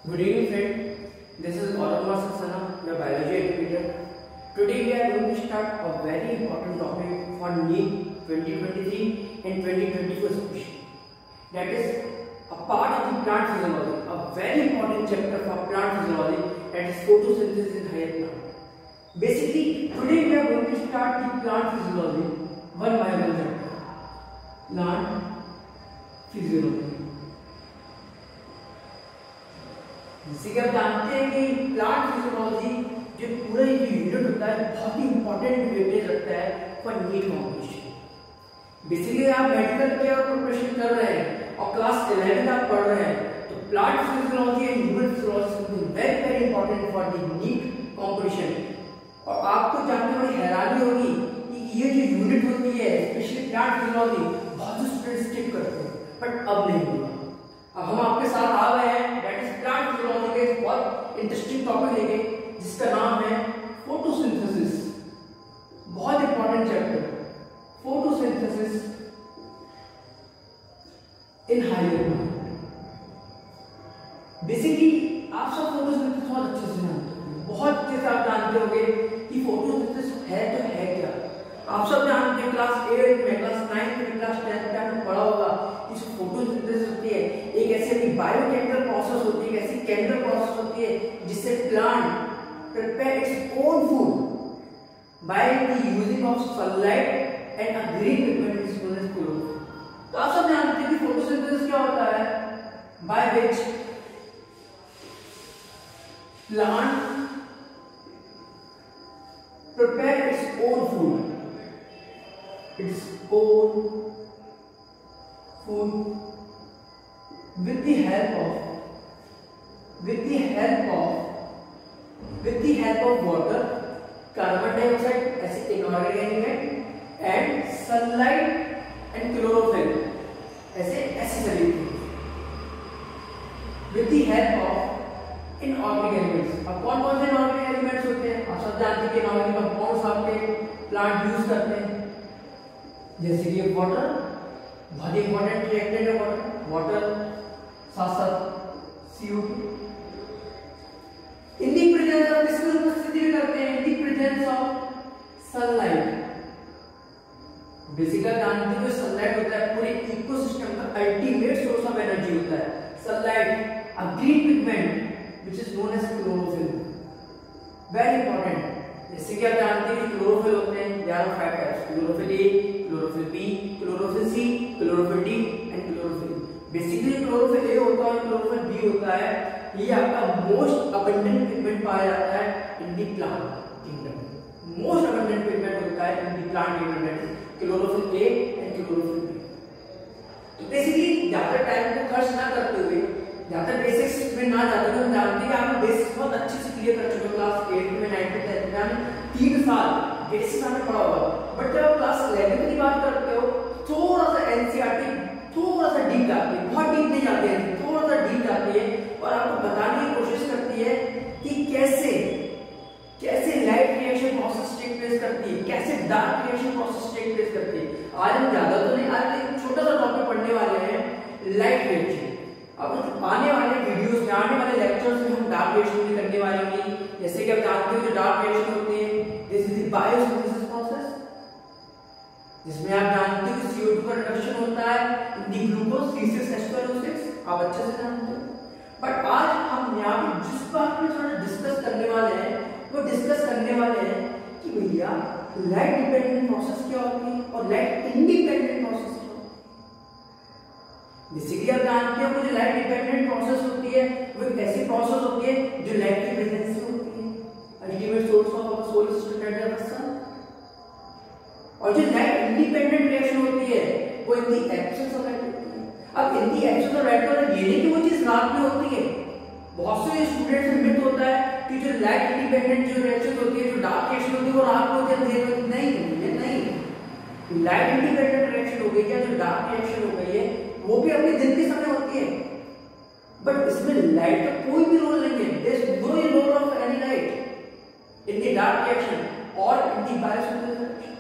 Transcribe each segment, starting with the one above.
Good evening, friend. This is Aurangma Saxena, your biology educator. Today we are going to start a very important topic for NEET 2023 and 2024 especially. That is a part of the plant physiology, a very important chapter for plant physiology, that is photosynthesis in higher plant. Basically, today we are going to start the plant physiology one by one chapter. Plant physiology. जैसे कि आप जानते हैं कि plant physiology जो पूरा जो unit होता है बहुत ही इंपॉर्टेंट वेटेज रखता है फॉर नीट कॉम्पिटिशन। बेसिकली आप मेडिकल के और प्रिपरेशन कर रहे हैं और क्लास 11 आप पढ़ रहे हैं तो plant physiology and human physiology very very important for the NEET competition. और आपको जानकर बड़ी हैरानी होगी कि ये जो यूनिट होती है स्पेशली प्लांट फिजियोलॉजी बहुत से स्टूडेंट स्किप करते हैं, बट अब नहीं होगा। अब हम आपके साथ आ गए हैं दैट इज प्लांट फिजियोलॉजी के बहुत इंटरेस्टिंग टॉपिक लेके जिसका नाम है फोटोसिंथेसिस। बहुत important chapter photosynthesis in higher plant. Basically आप सब फोटोसिंथेसिस बहुत अच्छे से जानते हो, बहुत अच्छे से आप जानते होंगे कि फोटोसिंथेसिस है तो है क्या। आप सब जानते हैं क्लास 8 में, क्लास 9 में, क्लास 10 में आपने पढ़ा होगा कि फोटोसिंथेसिस होती है एक ऐसी बायोकेमिकल प्रोसेस होती है, ऐसी केमिकल प्रोसेस होती है जिससे plant prepare its own food by the using of sunlight and a green pigment is known as chlorophyll. तो आप सब जानते हैं कि फोटोसिंथेसिस क्या होता है, by which plant prepare its own food, its own food with the help of water, carbon dioxide as inorganic element and sunlight and chlorophyll as accessory things with the help of inorganic elements। अब कौन कौन से inorganic elements होते हैं आप सब जानते हैं कि inorganic compounds आपके प्लांट यूज करते हैं, जैसे कि वाटर बहुत इंपॉर्टेंट रिएक्टेंट है वाटर साथ साथ CO2 in the presence of किसकी उपस्थिति में करते हैं, in the presence of sunlight. Basically जानते हैं सनलाइट होता है पूरे इकोसिस्टम का अल्टीमेट सोर्स ऑफ एनर्जी होता है sunlight, a green pigment which is known as chlorophyll, very important. जैसे कि आप जानते हैं क्लोरोफिल होते हैं 11 five types, chlorophyll A, chlorophyll B, chlorophyll C, chlorophyll D and chlorophyll. Basically chlorophyll A होता है, क्लोरोफिल बी होता है, ये आपका मोस्ट अबंडेंट पिगमेंट पाया जाता है in the plant kingdom. Most abundant pigment होता है in the plant kingdom that is chlorophyll A and chlorophyll B. तो बेसिकली ज्यादा टाइम को खर्च ना करते हुए, ज्यादा बेसिक्स में ना जाते हुए, हम जानते हैं कि आप बेसिक्स बहुत अच्छे से क्लियर कर चुके हो क्लास 8 में, 9 में, 10 में, 3 साल बेसिक्स आपने पढ़ा होगा। बट जब आप क्लास 11 की बात करते हो थोड़ा सा एनसीईआरटी थोड़ा सा डीप जाती है, बहुत डीप नहीं जाती है, थोड़ा सा डीप जाती है और आपको बताने की कोशिश करती है कि कैसे light reaction process take place करती है, कैसे dark reaction process take place करती है। आज हम ज्यादा तो नहीं, आज एक छोटा सा टॉपिक पढ़ने वाले हैं लाइट रिएक्शन। अब आने वाले वीडियोस में, आने वाले लेक्चर्स में हम डार्क रिएक्शन भी करने वाले हैं। जैसे कि आप जानते हो जो डार्क रिएक्शन होती है this is the biosynthesis process, जिसमें आप जानते हो कि CO2 का रिडक्शन होता है इन द ग्लूकोज C6H12O6, आप अच्छे से जानते हो। बट आज हम यहाँ पे जिस बात पे थोड़ा डिस्कस करने वाले हैं वो डिस्कस करने वाले हैं कि भैया लाइट डिपेंडेंट प्रोसेस क्या होती है और लाइट इंडिपेंडेंट प्रोसेस क्या होती है। बेसिकली आप जानते हैं वो जो लाइट डिपेंडेंट प्रोसेस होती है वो एक ऐसी प्रोसेस होती है जो लाइट की प्रेजेंस से होती है, ultimate source of our solar system that is the sun. और जो लाइट इंडिपेंडेंट रिएक्शन होती है वो in the absence of light होती है। अब in the absence of light का ये नहीं कि वो चीज रात में होती है। बहुत से स्टूडेंट्स में मिथ होता है कि जो लाइट इंडिपेंडेंट जो रिएक्शन होती है, जो डार्क रिएक्शन होती है वो रात में होती है, अंधेरे में नहीं। लाइट इंडिपेंडेंट रिएक्शन हो गई या जो डार्क रिएक्शन हो गई है वो भी अपने दिन के समय होती है, बट इसमें लाइट का कोई भी रोल नहीं है। There is no role of any light in the dark reaction और इन द बायोसिंथेसिस रिएक्शन।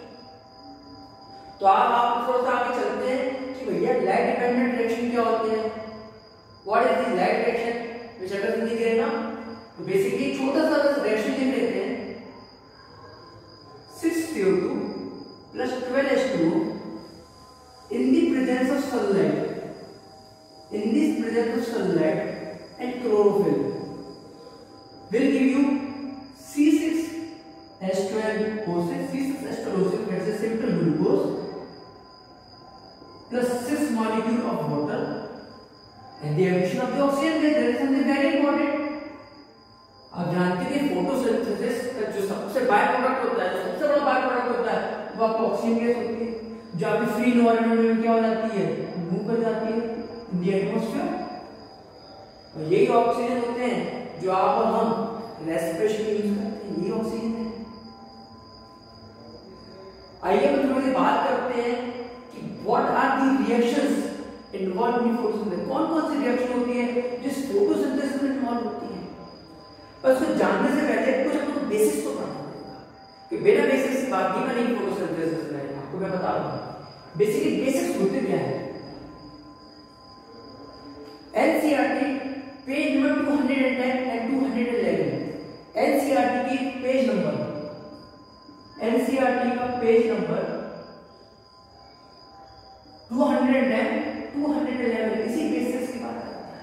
तो आप थोड़ा सा आगे चलते हैं कि भैया लाइट डिपेंडेंट रिएक्शन क्या होते हैं, what is the light reaction, ये शक्ल से दिख रही है ना। तो बेसिकली छोटा सा बस रेशियो लिख लेते हैं 6CO2 plus 12H2 in the presence of sunlight, in this presence of sunlight and chlorophyll will give you C6H12O6, C6H12O6 that's a simple glucose plus 6 molecule of water and the addition of the oxygen gas. That is something very important. आप जानते हैं photosynthesis का जो सबसे by product होता है, जो सबसे बड़ा बाय प्रोडक्ट होता है वो आपका ऑक्सीजन गैस होती है, जो आपकी फ्री एनवायरनमेंट में क्या हो जाती है, मूव कर जाती है इन द एटमॉस्फेयर। और यही ऑक्सीजन होते हैं जो आप और हम रेस्पिरेशन में यूज करते हैं, यही ऑक्सीजन है। आइए हम थोड़ी बात करते हैं कि what are the reactions involved in photosynthesis. कौन कौन सी रिएक्शन होती है जिस फोटोसिंथेसिस में इन्वॉल्व होती है। पर उसको जानने से पहले कुछ आपको बेसिक्स तो पढ़ना पड़ेगा, कि बिना बेसिक्स की बात नहीं बनेगी फोटोसिंथेसिस में। आपको मैं बता दूं बेसिकली बेसिक्स होते क्या है। NCERT page number 210 and 211, NCERT की पेज नंबर, एनसीईआरटी का पेज नंबर 210 211 इसी बेसिक्स की बात करता है।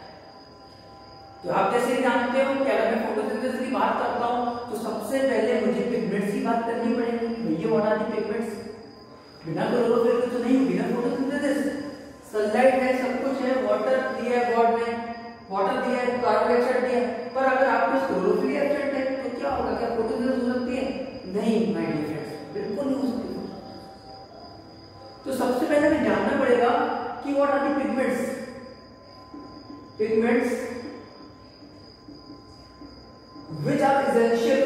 तो आप जैसे जानते हो कि अगर मैं फोटोसिंथेसिस की बात करता हूं तो सबसे पहले मुझे पिगमेंट्स की बात करनी पड़ेगी। भैया व्हाट आर द पिगमेंट्स। बिना क्लोरोफिल के तो नहीं, बिना फोटोसिंथेसिस। सनलाइट है, सब कुछ है, वाटर दिया है गॉड ने, वाटर दिया है, कार्बन डाइऑक्साइड दिया है, पर अगर आपको क्लोरोफिल एब्सेंट है तो क्या होगा, क्या फोटोसिंथेसिस हो सकती है? नहीं माय डियर फ्रेंड्स, बिल्कुल नहीं हो सकती। तो सबसे पहले हमें जानना पड़ेगा कि what are the pigments. Pigments which are essential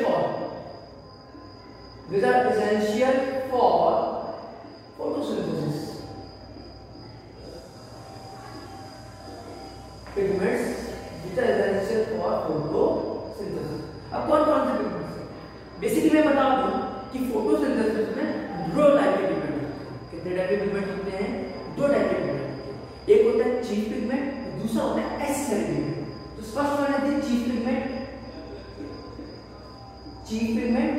for photosynthesis. Pigments which are essential for photosynthesis. अब कौन कौन से पिगमेंट्स हैं? बेसिकली मैं बता दूं कि फोटोसिंथेसिस में दो टाइप के पिगमेंट होते हैं। कितने टाइप के पिगमेंट होते हैं? दो टाइप के पिगमेंट। एक होता है चीफ पिगमेंट, दूसरा होता है एसेसरी पिगमेंट। तो फर्स्ट वन है चीफ पिगमेंट, चीफ पिगमेंट,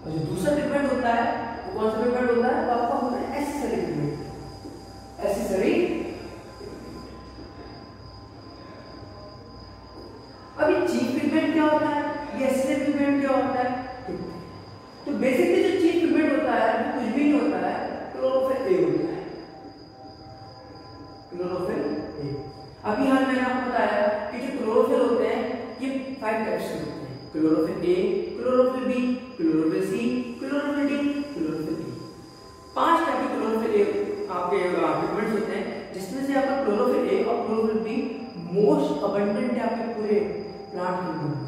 और जो दूसरा पिगमेंट होता है वो कौन सा पिगमेंट होता है? वो आपका होता है एसेसरी पिगमेंट। एसेसरी। अभी चीफ पिगमेंट क्या होता है, ये एसेसरी पिगमेंट क्या होता है? तो बेसिकली जो चीफ पिगमेंट होता है वो कुछ भी नहीं होता है, क्लोरोफिल ए होता है। Chlorophyll A. अभी हाल मैंने आपको बताया कि जो क्लोरोफिल होते हैं ये 5 टाइप्स के होते हैं। Chlorophyll A, chlorophyll B, chlorophyll C, chlorophyll D, chlorophyll E. 5 type के क्लोरोफिल ए आपके पिगमेंट्स होते हैं, जिसमें से आपका क्लोरोफिल ए और क्लोरोफिल बी मोस्ट अबंडेंट है आपके पूरे प्लांट किंगडम में।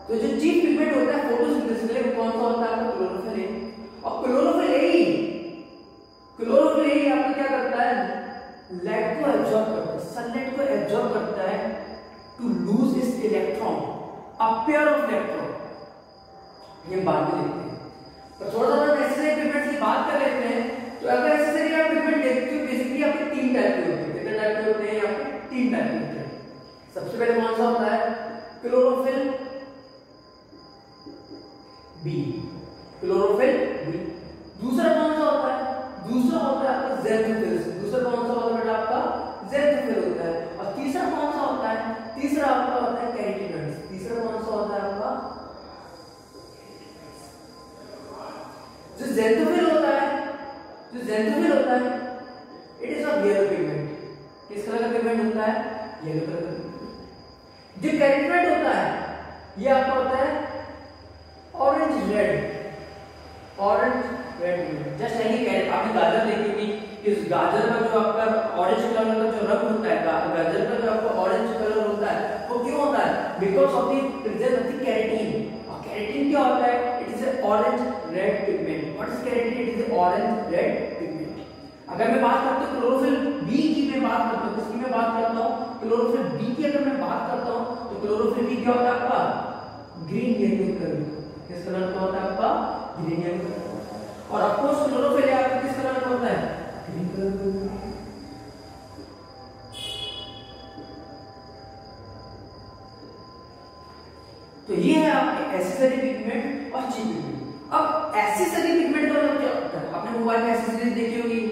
तो जो चीफ पिगमेंट होता है फोटोसिंथेसिस के लिए वो कौन सा होता है? आपका क्लोरोफिल ए। और क्लोरोफिल ए आपको क्या करता है? लाइट को एब्जॉर्ब करता है, सनलाइट को एब्जॉर्ब करता है to lose its electron, a pair of electron. ये बाद में देखते हैं। तो थोड़ा सा एसेसरी पिगमेंट्स की बात कर लेते हैं। तो अगर एसेसरी आप पिगमेंट देखते हो बेसिकली आपके 3 टाइप के होते हैं। कितने टाइप के होते हैं? आपके 3 टाइप के होते हैं। सबसे पहले कौन सा होता है? Chlorophyll B, chlorophyll B. दूसरा कौन सा होता है? दूसरा होता है आपका ज़ैंथोफिल। दूसरा कौन सा होता है बेटा? आपका ज़ैंथोफिल होता है। और तीसरा कौन सा होता है? तीसरा आपका होता है कैरोटीनॉइड्स। तीसरा कौन सा होता है आपका? जो ज़ैंथोफिल होता है, it is a yellow pigment. किस कलर का पिगमेंट होता है? येलो कलर का पिगमेंट। जो कैरोटीनॉइड होता है ये आपका होता है orange red just any carrot. आपने गाजर देखी होगी, इस गाजर का जो आपका ऑरेंज कलर का जो रंग होता है, गाजर का जो आपका ऑरेंज कलर होता है वो क्यों होता है? Because of the presence of the carotene. और कैरोटीन क्या होता है? It is a orange red pigment. What is carotene? It is a orange red pigment. अगर मैं बात करता हूं क्लोरोफिल बी की, मैं बात करता हूं किसकी मैं बात करता हूं? क्लोरोफिल बी की अगर मैं बात करता हूं तो क्लोरोफिल बी क्या होता है आपका? Green yellow colour. किस कलर का होता है आपका? Green yellow colour. और ऑफ कोर्स क्लोरोफिल आपका किस कलर का होता है? ग्रीन कलर का। Chief pigment. अब एक्सेसरी पिगमेंट का मतलब क्या होता है? आपने मोबाइल में एक्सेसरीज देखी होगी,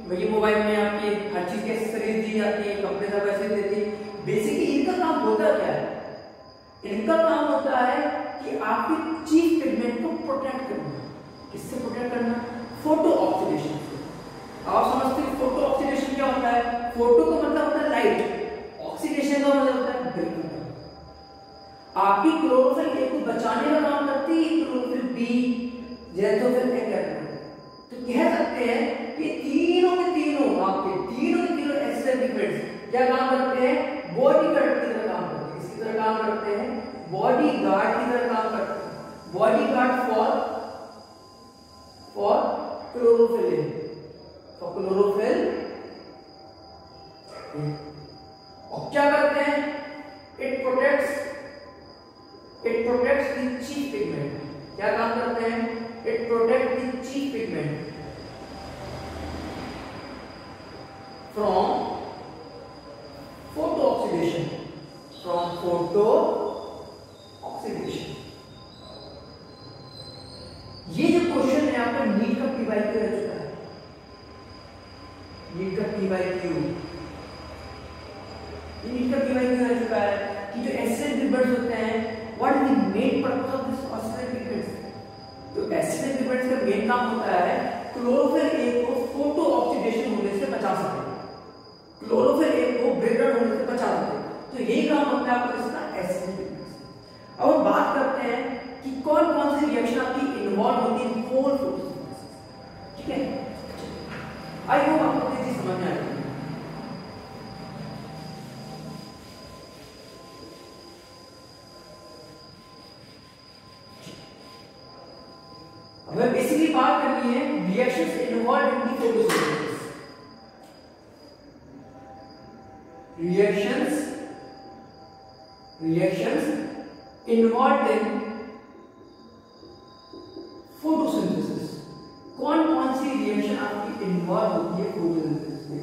वही मोबाइल में आपकी हर चीज की एक्सेसरीज दी जाती है, कपड़े सब ऐसे देती है। बेसिकली इनका काम होता क्या है? इनका काम होता है कि आपके चीफ पिगमेंट को प्रोटेक्ट करना। किससे प्रोटेक्ट करना? फोटो ऑक्सीडेशन से। आप समझते हैं फोटो ऑक्सीडेशन क्या होता है? फोटो का मतलब होता है लाइट, ऑक्सीडेशन का मतलब होता है ब्रेक करना। आपकी क्लोरोफिल ए को बचाने का काम करती है क्लोरोफिल बी, ज़ैथोफिल ए करती है। तो कह सकते हैं कि तीनों के तीनों एक्सेसरी पिगमेंट्स क्या काम करते हैं? बॉडी गार्ड की तरह काम करते हैं। किसकी तरह काम करते हैं? बॉडी गार्ड की तरह काम करते हैं। Body guard for chlorophyll A, for chlorophyll. और क्या करते हैं? It protects the chief pigment. क्या काम करते हैं? It protect the chief pigment from photo oxidation, ये जो क्वेश्चन है आपका नीट का पीवाईक्यू रह चुका है। नीट का पीवाईक्यू रह चुका है कि जो एसिड पिगमेंट्स होते हैं, what is the main purpose of this acid pigments? तो एसिड पिगमेंट्स का मेन काम होता है क्लोरोफिल ए को फोटो ऑक्सीडेशन होने से बचा सके, क्लोरोफिल ए को ब्रेकडाउन होने से बचा सके। तो यही काम होता है आपका इसका एसिड पिगमेंट्स। अब हम बात करते हैं कि कौन कौन सी रिएक्शन आपकी इन्वॉल्व होती है होल फोटोसिंथेसिस। ठीक है, आई होप आपको ये चीज समझ में आ रही है। हमें बेसिकली बात करनी है reactions involved in the photosynthesis. reactions involved in photosynthesis. कौन कौन सी रिएक्शन आपकी इन्वॉल्व होती है फोटोसिंथेसिस में?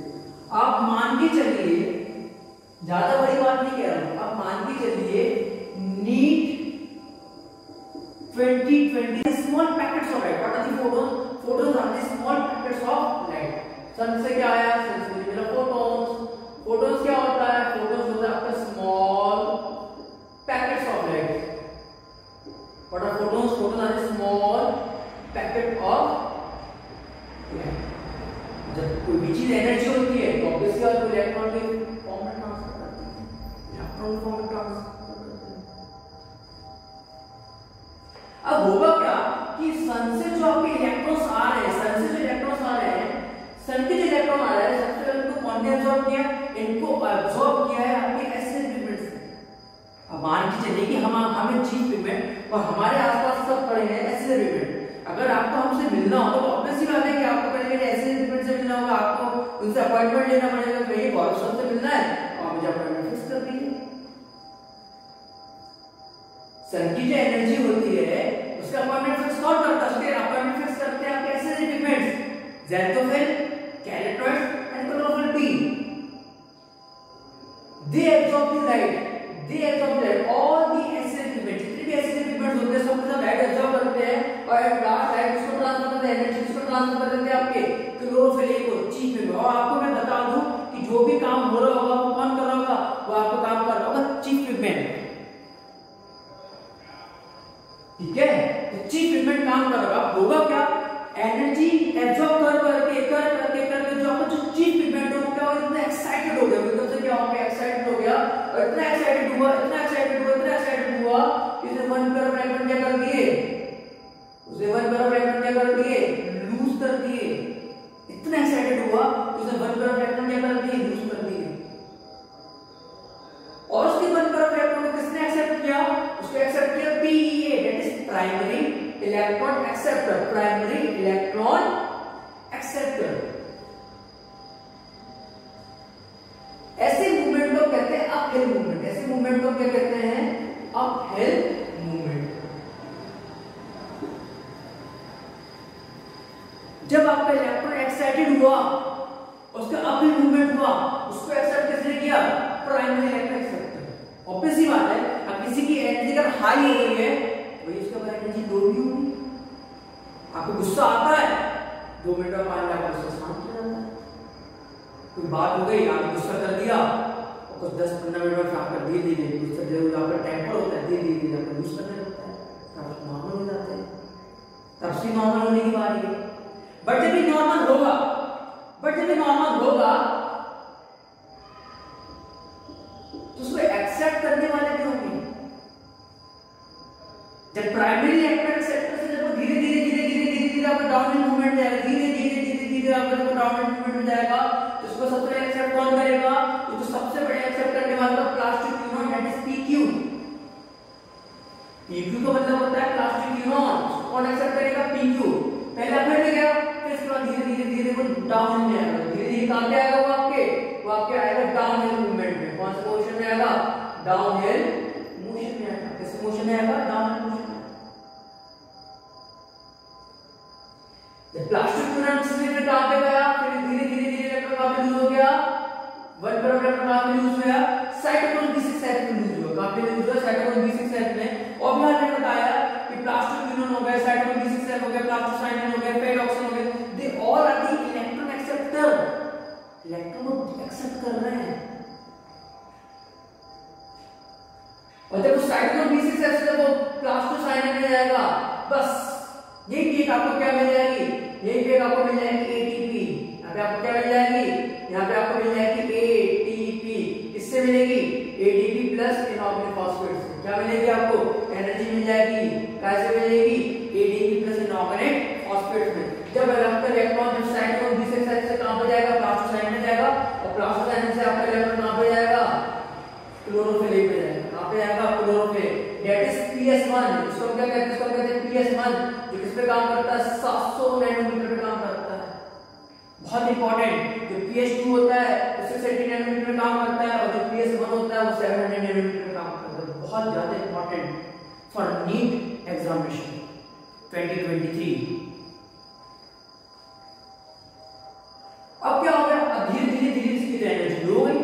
आप मान के चलिए, ज्यादा बड़ी बात नहीं कह रहा हूं, आप मान के चलिए NEET 2020 small packets of light. What are the photons? Photons are the small packets of light. Sun से क्या आया? सन से मिला फोटोन्स। फोटोन्स क्या होता है? फोटोन्स होता है आपका small packets of light. What are photons? Photons are a small packet of light. जब कोई भी चीज एनर्जी होती है तो ऑब्वियसली आप इलेक्ट्रॉन के फॉर्म में ट्रांसफर करते हैं, इलेक्ट्रॉन के फॉर्म में ट्रांसफर करते हैं। अब होगा क्या कि सन से जो आपके इलेक्ट्रॉन्स आ रहे हैं, सन से जो इलेक्ट्रॉन्स आ रहे हैं, सन के जो इलेक्ट्रॉन आ रहे हैं, सबसे पहले इनको कौन ने एब्जॉर्ब किया? इनको एब्जॉर्ब किया है आपके एसिड पिगमेंट से। अब मान के चलिए कि हमें चीफ पिगमेंट और हमारे आसपास सब पड़े हैं एसिड पिगमेंट। अगर आपको हमसे मिलना हो तो ऑब्वियसली बात है कि आपको पहले एसिड पिगमेंट से मिलना होगा, आपको उनसे अपॉइंटमेंट लेना पड़ेगा। तो ये गौरव सर से मिलना है और मुझे अपॉइंटमेंट फिक्स कर दीजिए। सन की जो एनर्जी होती है उसका अपॉइंटमेंट फिक्स कौन करता है? उसके अपॉइंटमेंट फिक्स करते हैं आपके acid pigments, xanthophyll, carotenoid and chlorophyll B. They absorb the light, they absorb light, all the acid pigments, जितने भी acid pigments होते हैं सब कुछ लाइट एब्जॉर्ब करते हैं और एट लास्ट लाइट उसको ट्रांसफर करते हैं, एनर्जी उसको ट्रांसफर कर देते हैं आपके क्लोरोफिल ए को, चीफ पिगमेंट। और आपको मैं बता दूं कि जो भी काम हो रहा होगा वो कौन कर रहा होगा? वो आपको काम कर रहा होगा चीफ पिगमेंट। ठीक है, तो चीफ पिगमेंट काम कर रहा होगा क्या? एनर्जी एब्जॉर्ब करके जो आपका जो चीफ पिगमेंट हो क्या हो, इतना एक्साइटेड हो गया, एकदम से क्या हो गया? एक्साइटेड हो गया और इतना एक्साइटेड हुआ इसे वन पर इलेक्ट्रॉन क्या कर दिए? उसे वन पर इलेक्ट्रॉन क्या कर दिए? लूज कर दिए। इतना एक्साइटेड हुआ उसे वन पर इलेक्ट्रॉन क्या कर दिए? लूज कर दिए। और उसके वन पर इलेक्ट्रॉन को किसने एक्सेप्ट किया? उसको एक्सेप्ट किया PEA, that is primary electron acceptor. Primary electron acceptor. ऐसे मूवमेंट को कहते हैं अपहिल मूवमेंट। ऐसे मूवमेंट को क्या कहते हैं? Uphill movement. जब आपका इलेक्ट्रॉन एक्साइटेड हुआ, उसका अपहिल मूवमेंट हुआ, उसको एक्सेप्ट किसने किया? Primary electron acceptor. ऑब्वियस ही बात है, अब किसी की एनर्जी अगर हाई हो रही है तो इसके बाद एनर्जी लो भी होगी। आपको गुस्सा आता है, 2 मिनट में पानी डालकर गुस्सा शांत हो जाता है। कोई बात हो गई, आपने गुस्सा कर दिया और कुछ 10-15 मिनट में आप धीरे धीरे गुस्सा जरूर आपका टेम्पर होता है, धीरे धीरे आपका गुस्सा करने लगता है, तब नॉर्मल हो जाते हैं। तब से नॉर्मल होने की बारी है। बट जब ये नॉर्मल होगा तो उसको एक्सेप्ट करने वाले भी होंगे। जब प्राइमरी एक्टर एक्सेप्टर से जब धीरे धीरे आपका डाउनहिल मूवमेंट जाएगा, धीरे आपका जब डाउनहिल मूवमेंट हो जाएगा तो उसको सबसे पहले एक्सेप्ट कौन करेगा? तो सबसे बड़े एक्सेप्ट करने वाला plastic unit, that is PQ. PQ का मतलब होता है प्लास्टिक यूनिट। कौन एक्सेप्ट करेगा? पीक्यू। पहले अपने में गया, फिर इसके बाद धीरे वो डाउनहिल में आएगा। धीरे कहां पे आएगा? वो आपके आएगा डाउनहिल मूवमेंट में। कौन सा मोशन में आएगा? डाउनहिल मोशन में आएगा। किस मोशन में आएगा? डाउनहिल मोशन में। जब प्लास्टिक यूनिट से फिर कहां पे गया? फिर धीरे इलेक्ट्रॉन कहां पे लूज हो गया? 1 पर इलेक्ट्रॉन कहां पे लूज हो गया? साइटोक्रोम B6 साइट में लूज हुआ। कहां पे लूज हुआ? साइटोक्रोम B6 साइट में। और भी हमने बताया कि प्लास्टिक यूनिट हो गए, साइटोक्रोम B6 साइट हो गए, प्लास्टोसाइनिन हो गए, फेडॉक्सिन हो गए, they all are the electron acceptor. Electron को एक्सेप्ट कर रहे हैं। और जब साइटोक्रोम B6 साइट से वो प्लास्टोसाइनिन में जाएगा, बस यही केक आपको क्या मिल जाएगी? यही केक आपको मिल जाएगी ATP। यहाँ पे आपको क्या मिल जाएगी? यहाँ पे आपको मिल जाएगी ATP। किससे मिलेगी? ADP प्लस इनऑर्गेनिक फॉस्फेट से। क्या मिलेगी आपको? एनर्जी मिल जाएगी। कैसे मिलेगी? ADP प्लस इनऑर्गेनिक फॉस्फेट में। जब इलेक्ट्रॉन जब साइटोक्रोम B6 साइट से कहां पे जाएगा? प्लास्टोसाइनिन में जाएगा। और प्लास्टोसाइनिन से आपका इलेक्ट्रॉन कहां पे जाएगा? क्लोरोफिल पे जाएगा। कहां पे जाएगा? क्लोरोफिल। That is PS1। इसको क्या कहते हैं? इसको कहते हैं PS1, जो किस पे काम करता है? 700 नैनोमीटर पे काम करता है। बहुत इंपॉर्टेंट। जो PS2 होता है उससे 60 नैनोमीटर में काम करता है, और जो PS1 होता है वो 700 नैनोमीटर में काम करता है। बहुत ज्यादा इंपॉर्टेंट फॉर नीट एग्जामिनेशन 2023। अब क्या हो गया? अब धीरे इसकी एनर्जी लो गई,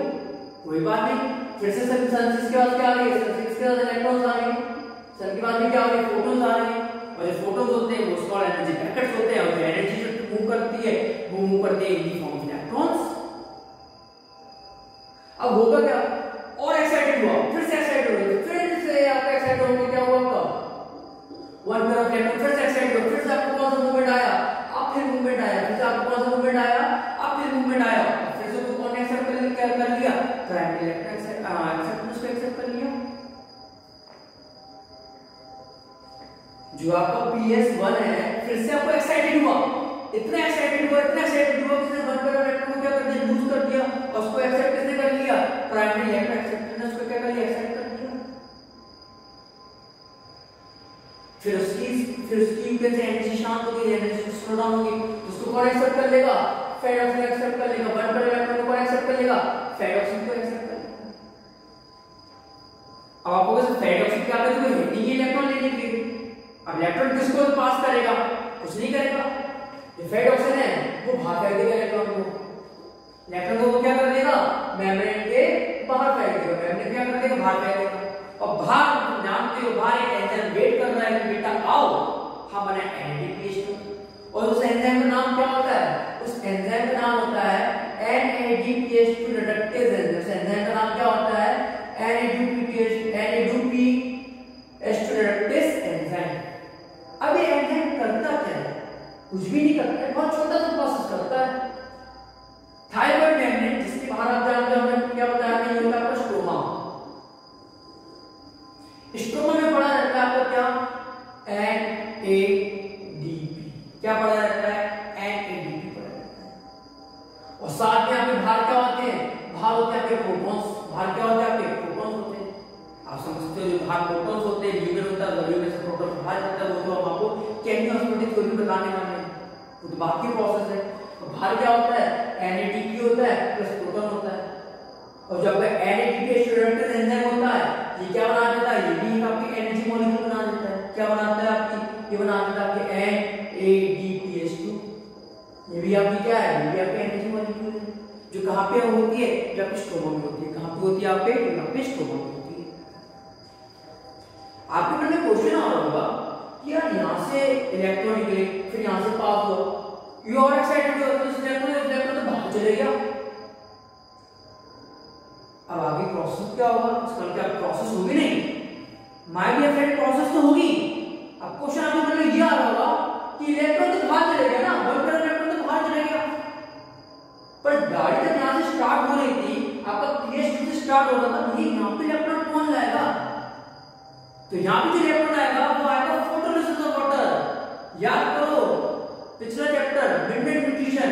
कोई बात नहीं। फिर से सन के बाद क्या आ गई? सन के बाद इलेक्ट्रॉन्स आ गए। सन के बाद में क्या आ गई? फोटॉन्स आ गए। और जो फोटॉन्स होते हैं वो उसका एनर्जी पैकेट्स होते हैं, और जो एनर्जी जो मूव करती है वो मूव करते हैं इन द फॉर्म ऑफ इलेक्ट्रॉन्स। अब होगा क्या? और एक्साइटेड हुआ, फिर से एक्साइटेड हो गए, फिर से आपका एक्साइटेड होके क्या हुआ? आपका 1 तरफ इलेक्ट्रॉन फिर से एक्साइटेड हुआ, फिर से आपको कौन सा मूवमेंट आया? अब फिर मूवमेंट आया, फिर से आपको कौन सा मूवमेंट आया? अब फिर मूवमेंट आया, फिर से तो कौन एक्सेप्ट कर लिया? प्राइमरी इलेक्ट्रॉन एक्सेप्ट कर लिया। जो आपका PS1 है फिर से आपको एक्साइटेड हुआ, इतना एक्साइटेड हुआ कि इसने 1 पर इलेक्ट्रॉन को क्या कर दिया? लूज कर दिया। और उसको एक्सेप्ट किसने कर लिया? प्राइमरी इलेक्ट्रॉन एक्सेप्टर ने उसको क्या कर लिया? एक्सेप्ट कर लिया। फिर उसकी यूकेन से एनर्जी शांत हो गई, एनर्जी स्लो डाउन हो गई, तो उसको कौन एक्सेप्ट कर लेगा? फेडॉक्सिन एक्सेप्ट कर लेगा। 1 पर इलेक्ट्रॉन को कौन एक्सेप्ट कर लेगा? फेडॉक्सिन को एक्सेप्ट कर लेगा। अब आपको कैसे फेडॉक्सिन क्या करेगा? हिटिंग इलेक्ट्रॉन लेने के लिए। अब इलेक्ट्रॉन किसको पास करेगा? कुछ नहीं करेगा। जो फेडॉक्सिन है वो बाहर फेंक देगा इलेक्ट्रॉन को। इलेक्ट्रॉन को वो क्या कर देगा? मेम्ब्रेन के बाहर फेंक देगा। मेम्ब्रेन क्या कर देगा? बाहर फेंक देगा। और बाहर जानते हो बाहर एक एंजाइम वेट कर रहा है कि बेटा आओ हम बना NADPH2। और उस एंजाइम का नाम क्या होता है? उस एंजाइम का नाम होता है NADPH2 रिडक्टेज एंजाइम। उस एंजाइम का नाम क्या होता है? NADPH2 reductase enzyme. अब ये एंजाइम करता क्या है? कुछ भी नहीं करता है, बहुत छोटा सा प्रोसेस करता है। थायराइड मेम्ब्रेन जिसके बाहर आप जानते हो हमने क्या बताया? ये होता है आपका स्ट्रोमा। स्ट्रोमा में पड़ा रहता है आपका क्या? NADP। क्या पड़ा रहता है? NADP पड़ा रहता है। और साथ में आपके बाहर क्या होते हैं? बाहर होते हैं आपके प्रोटॉन्स। बाहर क्या होते हैं? आपके प्रोटॉन्स होते हैं। आप समझते हो जो बाहर प्रोटॉन्स होते हैं, ल्यूमेन होता है, ल्यूमेन से प्रोटॉन बाहर जाता है, वो तो हम आपको केमियोस्मोटिक थ्योरी बताने वाले हैं, वो तो बाकी प्रोसेस है। तो बाहर क्या होता है? NADP होता है प्लस प्रोटॉन होता है। और जब NADP स्टूडेंट एंजाइम होता है, ये क्या बना देता है? ये भी आपकी एनर्जी मॉलिक्यूल बना देता है। क्या बनाता है आपकी? ये बना देता है आपकी NADPH2। ये भी आपकी क्या है? ये भी आपकी एनर्जी मॉलिक्यूल है, जो कहां पे होती है? जब आपके स्टोमा में होती है। कहां पे होती है? आपके स्टोमा में होती है। आपके मन में क्वेश्चन आ रहा होगा कि यार यहाँ से इलेक्ट्रॉन निकले, फिर यहाँ से पास हुआ, ये और एक्साइटेड हो तो इलेक्ट्रॉन तो बाहर चले गया। अब आगे प्रोसेस क्या होगा, इसका क्या प्रोसेस होगी नहीं, माइट बी फ्रेंड प्रोसेस तो होगी। अब क्वेश्चन आपके मन में ये आ रहा होगा कि इलेक्ट्रॉन तो बाहर चले गया ना, वन पर इलेक्ट्रॉन तो बाहर चले गया, पर गाड़ी जब यहाँ से स्टार्ट हो रही थी, आपका पीएच से स्टार्ट हो रहा था, ये यहाँ पे इलेक्ट्रॉन कौन लाएगा, तो यहाँ पे जो इलेक्ट्रॉन आएगा वो आएगा फोटोलिसिस ऑफ वाटर। याद करो पिछला चैप्टर मिडनाइट न्यूट्रिशन,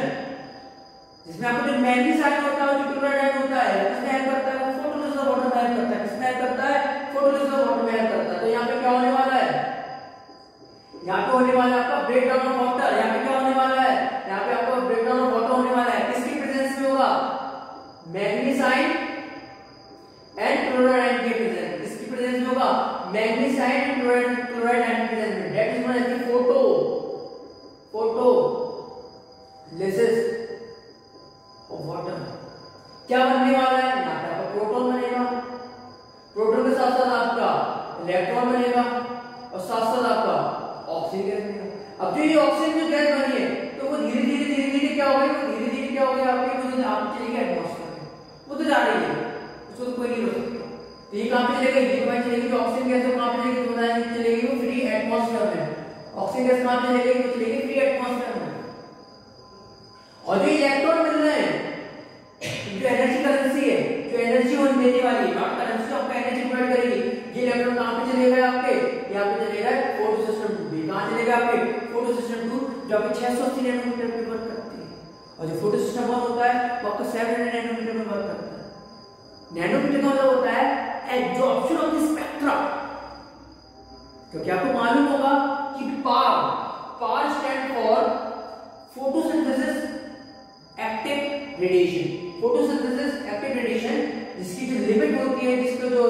जिसमें आपको जो मैग्नीज आयन होता है, जो क्लोराइड आयन होता है, किसमें ऐड करता है, वो फोटोलिसिस ऑफ वाटर में ऐड करता है, किसमें ऐड करता है, फोटोलिसिस ऑफ वाटर में ऐड करता है। तो यहाँ पे क्या होने वाला है, यहाँ पे होने वाला है आपका ब्रेक डाउन ऑफ वाटर, यहाँ पे क्या होने वाला है, यहाँ पे आपको ब्रेक डाउन ऑफ वाटर होने वाला है, किसकी प्रेजेंस में होगा, manganese ion and chloride ion के प्रेजेंस, किसकी प्रेजेंस में होगा, manganese ion and chloride ion के प्रेजेंस में, that is known as photolysis of water. क्या बनने वाला है, यहाँ पे आपका प्रोटॉन बनेगा, प्रोटॉन के साथ साथ आपका इलेक्ट्रॉन बनेगा और साथ साथ आपका ऑक्सीजन गैस बनेगा। अब जो ये ऑक्सीजन जो गैस बनी है तो वो धीरे धीरे क्या होगी, वो धीरे धीरे क्या होगी आपकी, वो आप चलेगी एटमॉस्फेयर में, वो तो जा रही है, उसको तो कोई नहीं रोक सकता। तो ये कहाँ पे चलेगी, ये कहाँ चलेगी, जो ऑक्सीजन गैस है कहाँ पे चलेगी, तो बताया चलेगी वो फ्री एटमॉस्फेयर में। ऑक्सीजन गैस कहाँ पे चलेगी, वो चलेगी फ्री एटमॉस्फेयर में। और जो इलेक्ट्रॉन मिल रहे हैं, जो एनर्जी करेंसी है, जो एनर्जी वो देने वाली है, नॉट करेंसी आपका एनर्जी प्रोवाइड करेगी, ये इलेक्ट्रॉन कहाँ पे चलेगा आपके, यहाँ पे चलेगा फोटो सिस्टम 2। भी कहाँ चलेगा आपके, फोटो सिस्टम 2, जो आपके 680 नैनोमीटर पे वर्क करती है, और जो फोटो सिस्टम 1 होता है वो आपका 700 नैनोमीटर में वर्क करता है। नैनोमीटर का मतलब होता है एब्जॉर्प्शन ऑफ द स्पेक्ट्रा, क्योंकि आपको मालूम होगा कि power stand for photosynthesis active radiation, photosynthesis active radiation, जिसकी जो लिमिट होती है, जिसका जो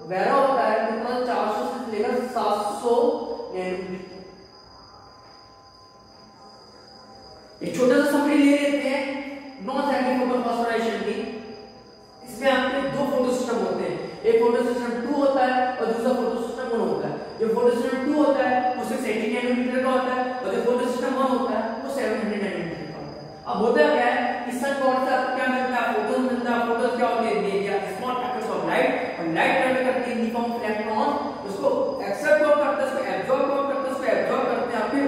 वैरा होता है वो 400 से लेकर 700 नैनोमीटर। एक छोटा सा समरी ले लेते हैं नॉन साइक्लिक फोटोफॉस्फोराइलेशन की। इसमें आपके दो फोटो सिस्टम होते हैं, एक फोटो सिस्टम 2 होता है और दूसरा फोटो सिस्टम 1 होता है। जो फोटो सिस्टम 2 होता है वो 680 नैनोमीटर का होता है और जो फोटो सिस्टम 1 होता है वो 700 नैनोमीटर का होता है। अब होता क्या है कि सन पावर से आपको क्या मिलता है, फोटोन मिलता है। फोटोन क्या होते हैं, रेडिया स्मॉल पैकेट्स ऑफ लाइट, और लाइट ट्रैवल करती है in the form of electron, उसको एक्सेप्ट करता है, उसको एब्जॉर्ब करता है, उसको एब्जॉर्ब करते हैं आपके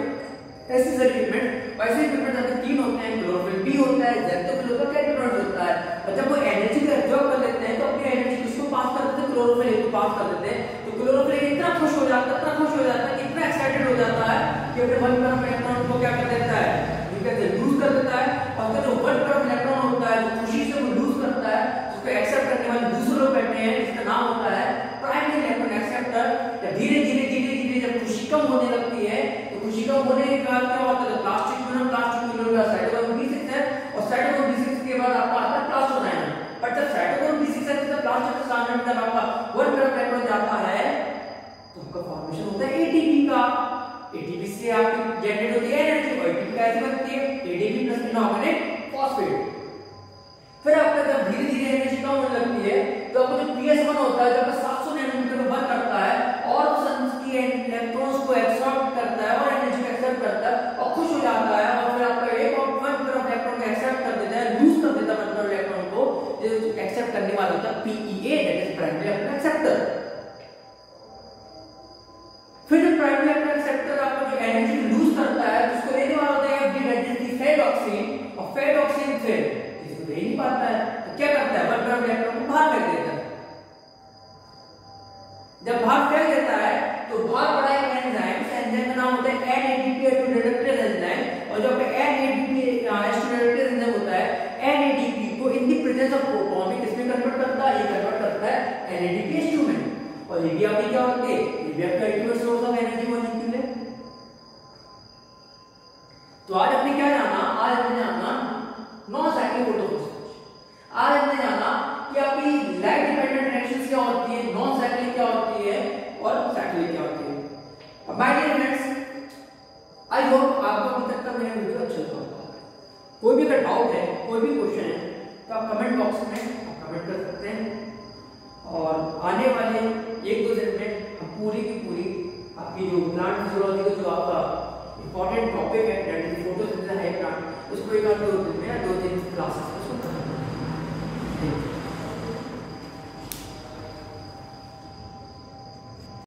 ऐसे इक्विपमेंट। वैसे इक्विपमेंट आपके 3 होते हैं, क्लोरोफिल भी होता है, ज़ैक्टोफिल होता है, कैल्सिट्रॉन होता है। और जब वो एनर्जी को एब्जॉर्ब कर लेते हैं तो अपनी एनर्जी किसको पास कर देते हैं, क्लोरोफिल को पास कर देते हैं। तो क्लोरोफिल इतना खुश हो जाता है, इतना खुश हो जाता है, इतना एक्साइटेड हो जाता है कि अपने वन तरफ इलेक्ट्रॉन को क्या कर देता है, लूज कर देता है। और जो वन तरफ इलेक्ट्रॉन होता है, जो खुशी से वो लूज करता है, उसको एक्सेप्ट करने वाले दूसरे लोग बैठे हैं, जिसका नाम होता है प्राइमरी इलेक्ट्रॉन एक्सेप्टर। जब धीरे धीरे जब खुशी कम होने लगती है तो खुशी कम होने के बाद क्या होता है, प्लास्टिक में का साइटोक्रोम B6 है, और साइटोक्रोम B6 के बाद आपका आता है प्लास्टोनाइन। पर जब साइटोक्रोम B6 है तो प्लास्टिक के सामने जब आपका वन तरफ इलेक्ट्रॉन जाता है तो उसका फॉर्मेशन होता है ATP का। ATP से आपकी जनरेट होती है एनर्जी, और ATP कैसे बनती है, ADP प्लस इनऑर्गेनिक फॉस्फेट। फिर आपका जब धीरे धीरे एनर्जी कम होने लगती है तो आपका जो PS1 होता है, जब 700 नैनोमीटर में वर्क करता है और सन की इलेक्ट्रॉन्स को एब्सॉर्ब करता है और एनर्जी को एक्सेप्ट करता है और खुश हो जाता है, और फिर आपका एक और वन तरफ इलेक्ट्रॉन को एक्सेप्ट कर देता है, लूज कर देता है वन तरफ इलेक्ट्रॉन को, जो एक्सेप्ट करने वाला होता है PEA, that is primary electron acceptor. फिर जब प्राइमरी इलेक्ट्रॉन एक्सेप्टर आपको जो एनर्जी लूज करता है, उसको लेने वाला होता है FD, that is the fed oxygen, और फेड ऑक्सीजन फिर इसको ले नहीं पाता है तो क्या करता है, वन तरफ इलेक्ट्रॉन को बाहर फेंक देता है। जब बाहर फेंक देता है तो बाहर पड़ा एक एंजाइम, उस एंजाइम का नाम होता है NADP रिडक्टेज एंजाइम, और जो NADP रिडक्टेज एंजाइम होता है, NADP को in the presence of proton में किसमें कन्वर्ट करता है, ये कन्वर्ट करता है NADPH2 में। और ये भी आपकी क्या होती है, ये भी आपका ultimate source of energy molecule है। तो आज हमने क्या जाना, आज हमने जाना नॉन साइक्लिक फोटोफॉस्फोराइलेशन। आज हमने जाना कि आपकी लाइट डिपेंडेंट रिएक्शंस क्या होती है, नॉन साइक्लिक क्या होती है और साइक्लिक क्या होती है। अब my dear friends, I hope आपको अभी तक का मेरा वीडियो अच्छा लगा होगा। कोई भी अगर डाउट है, कोई भी क्वेश्चन है तो आप कमेंट बॉक्स में कमेंट कर सकते हैं, और आने वाले 1-2 दिन में हम पूरी की पूरी आपकी जो प्लांट जूलॉजी का जो आपका इंपॉर्टेंट टॉपिक है that is photosynthesis high plant, उसको एक आध 2 दिन में 2 दिन क्लासेस में उसको खत्म करना है।